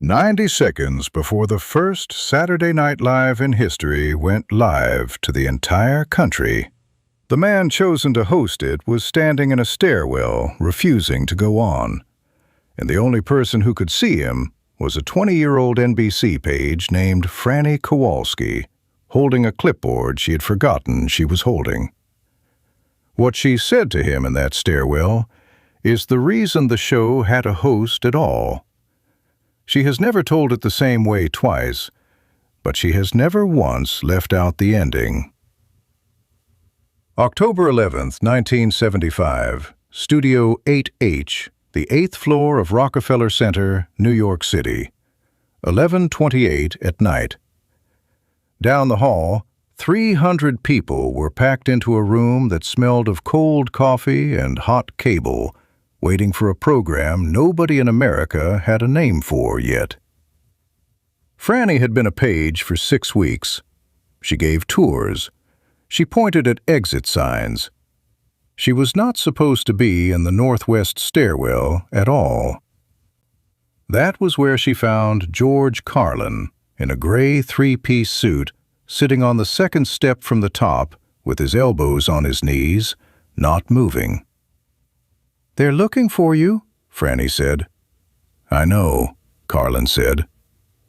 90 seconds before the first Saturday Night Live in history went live to the entire country, the man chosen to host it was standing in a stairwell, refusing to go on. And the only person who could see him was a 20-year-old NBC page named Franny Kowalski, holding a clipboard she had forgotten she was holding. What she said to him in that stairwell is the reason the show had a host at all. She has never told it the same way twice, but she has never once left out the ending. October 11th, 1975, Studio 8H, the 8th floor of Rockefeller Center, New York City. 11:28 at night. Down the hall, 300 people were packed into a room that smelled of cold coffee and hot cable, waiting for a program nobody in America had a name for yet. Franny had been a page for 6 weeks. She gave tours. She pointed at exit signs. She was not supposed to be in the northwest stairwell at all. That was where she found George Carlin, in a gray three-piece suit, sitting on the second step from the top, with his elbows on his knees, not moving. "They're looking for you," Franny said. "I know," Carlin said.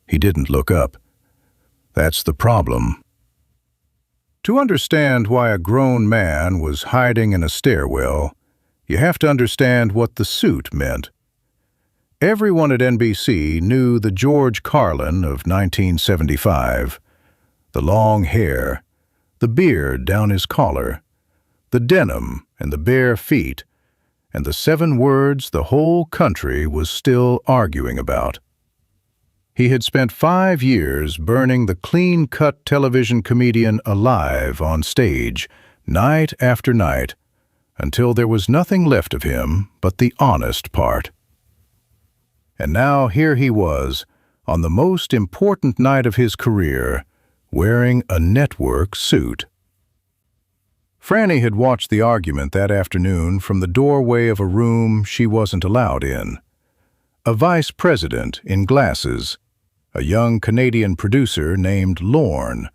He didn't look up. That's the problem. To understand why a grown man was hiding in a stairwell, you have to understand what the suit meant. Everyone at NBC knew the George Carlin of 1975. The long hair, the beard down his collar, the denim and the bare feet, and the 7 words the whole country was still arguing about. He had spent 5 years burning the clean-cut television comedian alive on stage, night after night, until there was nothing left of him but the honest part. And now here he was, on the most important night of his career, wearing a network suit. Franny had watched the argument that afternoon from the doorway of a room she wasn't allowed in. A vice president in glasses, a young Canadian producer named Lorne,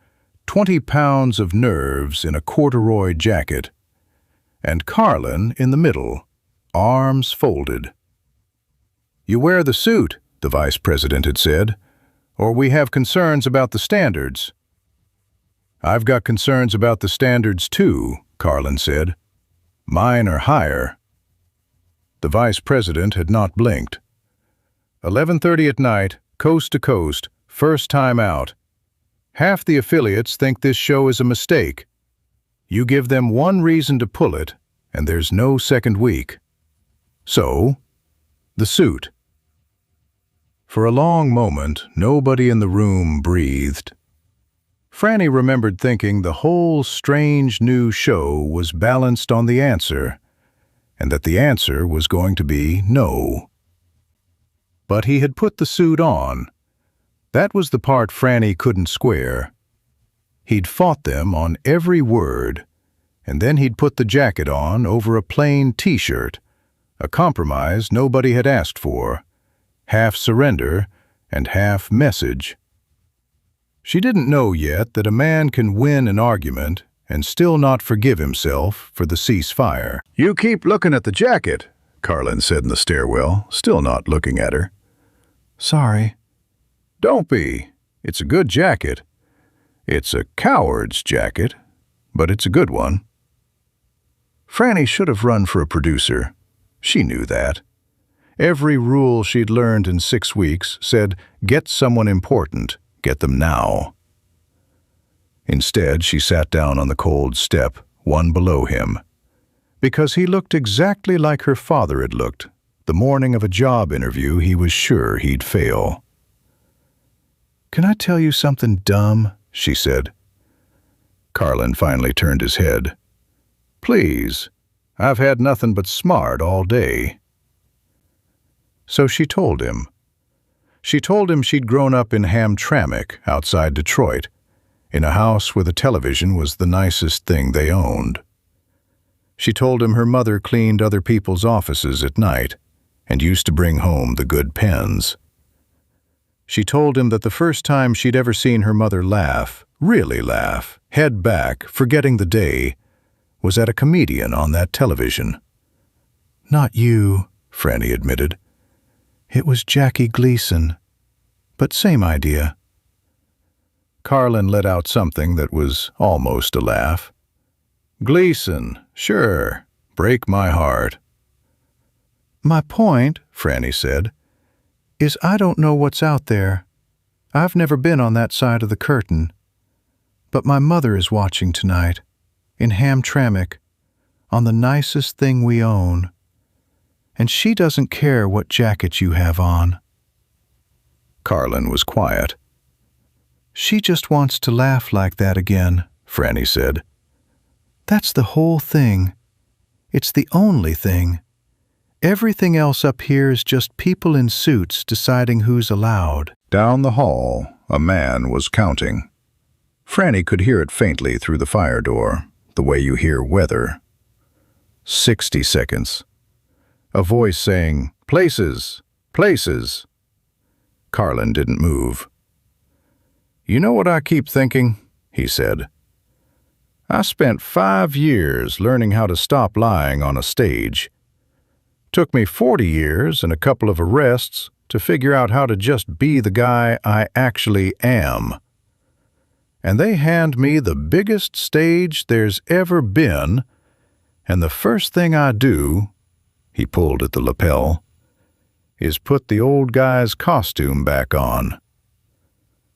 20 pounds of nerves in a corduroy jacket, and Carlin in the middle, arms folded. "You wear the suit," the vice president had said, "or we have concerns about the standards." "I've got concerns about the standards too," Carlin said. "Mine are higher." The vice president had not blinked. 11:30 at night, coast to coast, first time out. Half the affiliates think this show is a mistake. You give them one reason to pull it, and there's no second week. So, the suit. For a long moment, nobody in the room breathed. Franny remembered thinking the whole strange new show was balanced on the answer, and that the answer was going to be no. But he had put the suit on. That was the part Franny couldn't square. He'd fought them on every word, and then he'd put the jacket on over a plain T-shirt, a compromise nobody had asked for, half surrender and half message. She didn't know yet that a man can win an argument and still not forgive himself for the ceasefire. "You keep looking at the jacket," Carlin said in the stairwell, still not looking at her. "Sorry." "Don't be. It's a good jacket. It's a coward's jacket, but it's a good one." Franny should have run for a producer. She knew that. Every rule she'd learned in 6 weeks said, get someone important. Get them now. Instead, she sat down on the cold step, one below him, because he looked exactly like her father had looked the morning of a job interview he was sure he'd fail. "Can I tell you something dumb?" she said. Carlin finally turned his head. "Please. I've had nothing but smart all day." So she told him. She told him she'd grown up in Hamtramck, outside Detroit, in a house where the television was the nicest thing they owned. She told him her mother cleaned other people's offices at night and used to bring home the good pens. She told him that the first time she'd ever seen her mother laugh, really laugh, head back, forgetting the day, was at a comedian on that television. "Not you," Franny admitted. "It was Jackie Gleason. But same idea." Carlin let out something that was almost a laugh. "Gleason, sure. Break my heart." "My point," Franny said, "is I don't know what's out there. I've never been on that side of the curtain. But my mother is watching tonight, in Hamtramck, on the nicest thing we own. And she doesn't care what jacket you have on." Carlin was quiet. "She just wants to laugh like that again," Franny said. "That's the whole thing. It's the only thing. Everything else up here is just people in suits deciding who's allowed." Down the hall, a man was counting. Franny could hear it faintly through the fire door, the way you hear weather. 60 seconds. A voice saying, "Places, places." Carlin didn't move. "You know what I keep thinking?" he said. "I spent 5 years learning how to stop lying on a stage. Took me 40 years and a couple of arrests to figure out how to just be the guy I actually am. And they hand me the biggest stage there's ever been, and the first thing I do," he pulled at the lapel, "is put the old guy's costume back on."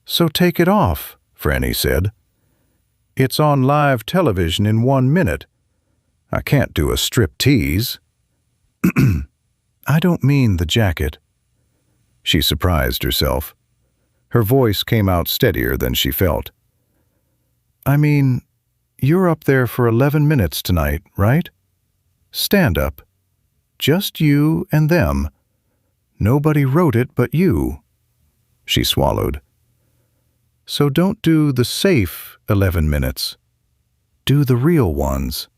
"So take it off," Franny said. "It's on live television in 1 minute. I can't do a striptease." "I don't mean the jacket." She surprised herself. Her voice came out steadier than she felt. "I mean, you're up there for 11 minutes tonight, right? Stand up. Just you and them. Nobody wrote it but you." She swallowed. "So don't do the safe 11 minutes. Do the real ones.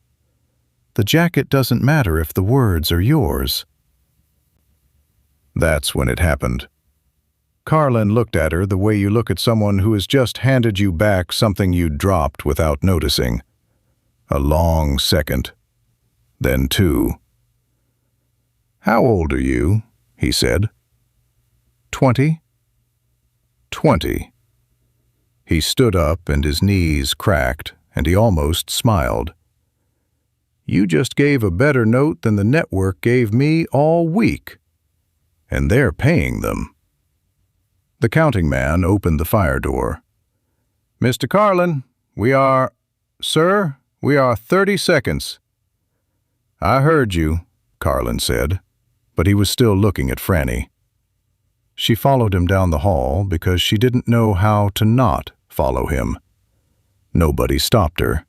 The jacket doesn't matter if the words are yours." That's when it happened. Carlin looked at her the way you look at someone who has just handed you back something you dropped without noticing. A long second. Then 2. "How old are you?" he said. 20. 20. He stood up and his knees cracked, and he almost smiled. "You just gave a better note than the network gave me all week. And they're paying them." The counting man opened the fire door. "Mr. Carlin, Sir, we are 30 seconds. "I heard you," Carlin said, but he was still looking at Franny. She followed him down the hall because she didn't know how to not follow him. Nobody stopped her.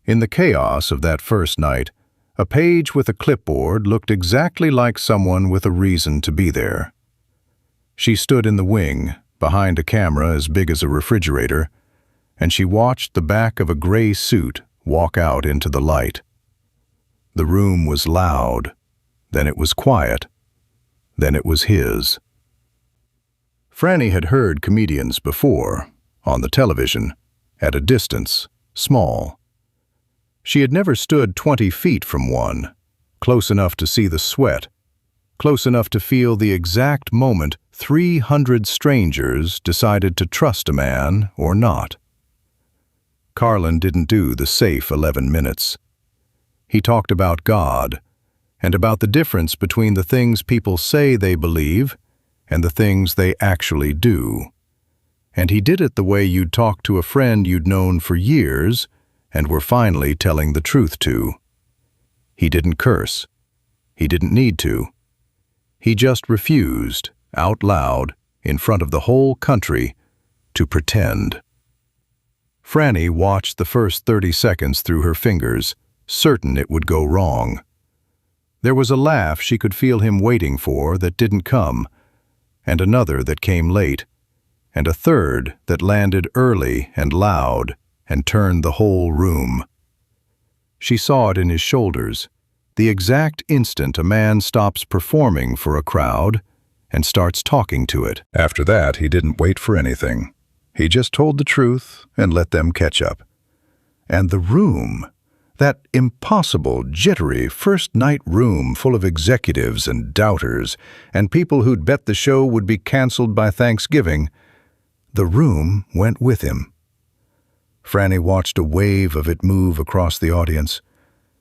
In the chaos of that first night, a page with a clipboard looked exactly like someone with a reason to be there. She stood in the wing, behind a camera as big as a refrigerator, and she watched the back of a gray suit walk out into the light. The room was loud, then it was quiet, then it was his. Franny had heard comedians before, on the television, at a distance, small. She had never stood 20 feet from one, close enough to see the sweat, close enough to feel the exact moment 300 strangers decided to trust a man or not. Carlin didn't do the safe 11 minutes. He talked about God and about the difference between the things people say they believe and the things they actually do. And he did it the way you'd talk to a friend you'd known for years and were finally telling the truth to. He didn't curse. He didn't need to. He just refused, out loud, in front of the whole country, to pretend. Franny watched the first 30 seconds through her fingers, certain it would go wrong. There was a laugh she could feel him waiting for that didn't come, and another that came late, and a third that landed early and loud and turned the whole room. She saw it in his shoulders, the exact instant a man stops performing for a crowd and starts talking to it. After that, he didn't wait for anything. He just told the truth and let them catch up. And the room, that impossible, jittery first-night room full of executives and doubters and people who'd bet the show would be canceled by Thanksgiving, the room went with him. Franny watched a wave of it move across the audience.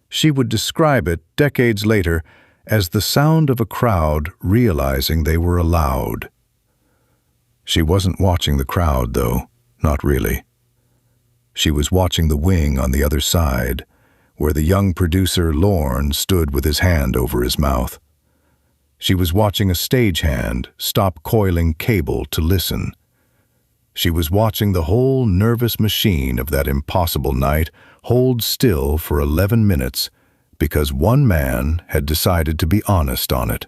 She would describe it, decades later, as the sound of a crowd realizing they were allowed. She wasn't watching the crowd, though, not really. She was watching the wing on the other side, where the young producer Lorne stood with his hand over his mouth. She was watching a stagehand stop coiling cable to listen. She was watching the whole nervous machine of that impossible night hold still for 11 minutes because one man had decided to be honest on it.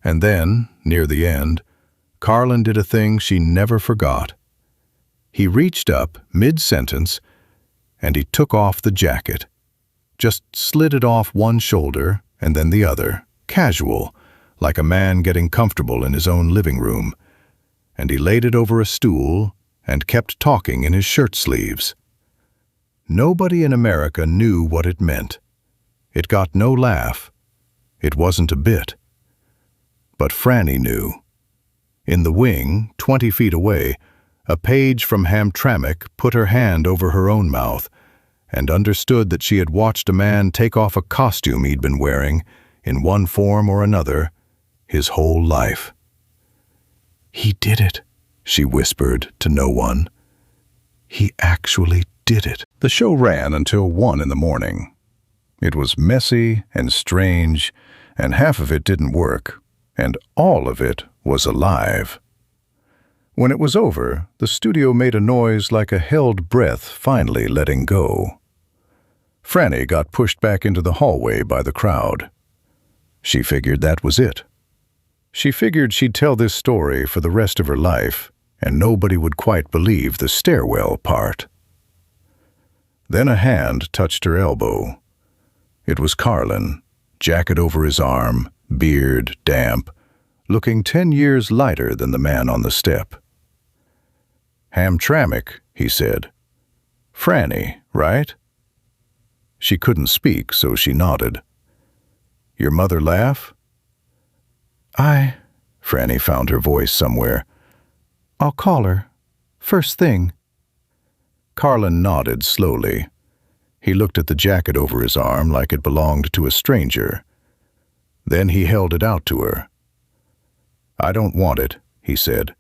And then, near the end, Carlin did a thing she never forgot. He reached up mid-sentence and he took off the jacket. Just slid it off one shoulder and then the other, casual, like a man getting comfortable in his own living room. And he laid it over a stool and kept talking in his shirt sleeves. Nobody in America knew what it meant. It got no laugh. It wasn't a bit. But Franny knew. In the wing, 20 feet away, a page from Hamtramck put her hand over her own mouth and understood that she had watched a man take off a costume he'd been wearing, in one form or another, his whole life. "He did it," she whispered to no one. "He actually did it." The show ran until 1 in the morning. It was messy and strange, and half of it didn't work, and all of it was alive. When it was over, the studio made a noise like a held breath finally letting go. Franny got pushed back into the hallway by the crowd. She figured that was it. She figured she'd tell this story for the rest of her life, and nobody would quite believe the stairwell part. Then a hand touched her elbow. It was Carlin, jacket over his arm, beard damp, looking 10 years lighter than the man on the step. "Hamtramck," he said. "Franny, right?" She couldn't speak, so she nodded. "Your mother laugh?" Franny found her voice somewhere. "I'll call her. First thing." Carlin nodded slowly. He looked at the jacket over his arm like it belonged to a stranger. Then he held it out to her. "I don't want it," he said.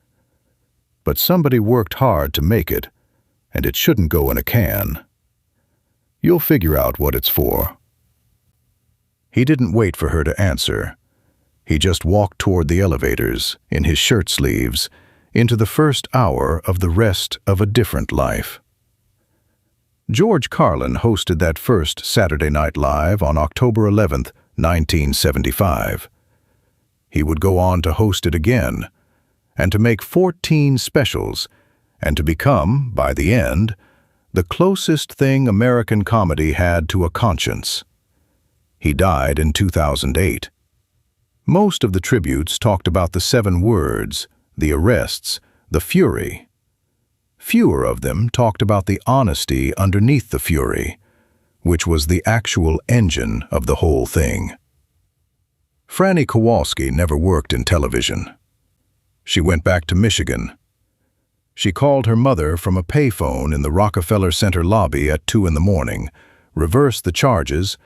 "But somebody worked hard to make it, and it shouldn't go in a can. You'll figure out what it's for." He didn't wait for her to answer. He just walked toward the elevators, in his shirt sleeves, into the first hour of the rest of a different life. George Carlin hosted that first Saturday Night Live on October 11th, 1975. He would go on to host it again, and to make 14 specials, and to become, by the end, the closest thing American comedy had to a conscience. He died in 2008. Most of the tributes talked about the 7 words, the arrests, the fury. Fewer of them talked about the honesty underneath the fury, which was the actual engine of the whole thing. Franny Kowalski never worked in television. She went back to Michigan. She called her mother from a payphone in the Rockefeller Center lobby at 2 in the morning, reversed the charges,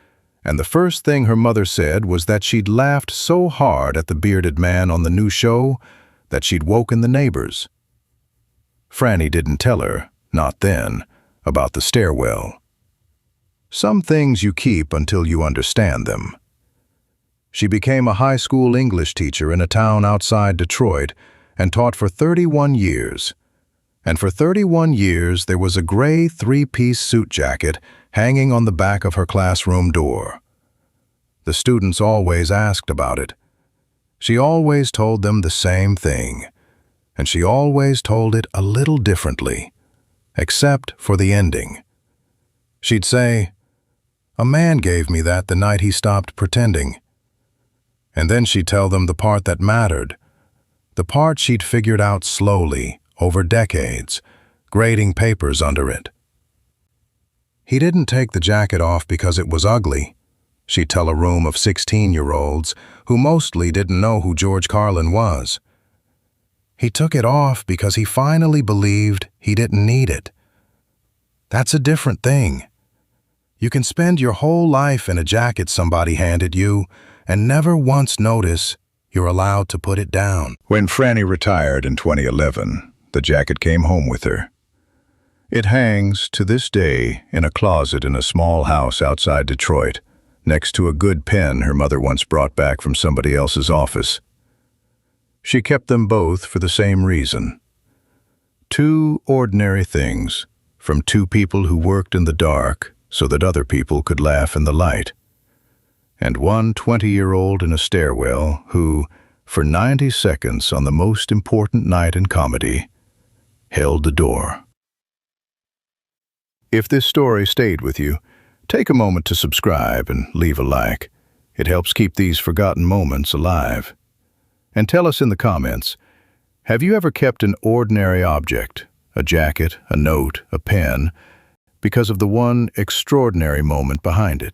and the first thing her mother said was that she'd laughed so hard at the bearded man on the new show that she'd woken the neighbors. Franny didn't tell her, not then, about the stairwell. Some things you keep until you understand them. She became a high school English teacher in a town outside Detroit and taught for 31 years. And for 31 years there was a gray 3-piece suit jacket hanging on the back of her classroom door. The students always asked about it. She always told them the same thing, and she always told it a little differently, except for the ending. She'd say, "A man gave me that the night he stopped pretending." And then she'd tell them the part that mattered, the part she'd figured out slowly, over decades, grading papers under it. He didn't take the jacket off because it was ugly. She'd tell a room of 16-year-olds who mostly didn't know who George Carlin was. He took it off because he finally believed he didn't need it. That's a different thing. You can spend your whole life in a jacket somebody handed you and never once notice you're allowed to put it down. When Franny retired in 2011, the jacket came home with her. It hangs, to this day, in a closet in a small house outside Detroit, next to a good pen her mother once brought back from somebody else's office. She kept them both for the same reason. Two ordinary things from two people who worked in the dark so that other people could laugh in the light. And one 20-year-old in a stairwell who, for 90 seconds on the most important night in comedy, held the door. If this story stayed with you, take a moment to subscribe and leave a like. It helps keep these forgotten moments alive. And tell us in the comments, have you ever kept an ordinary object, a jacket, a note, a pen, because of the one extraordinary moment behind it?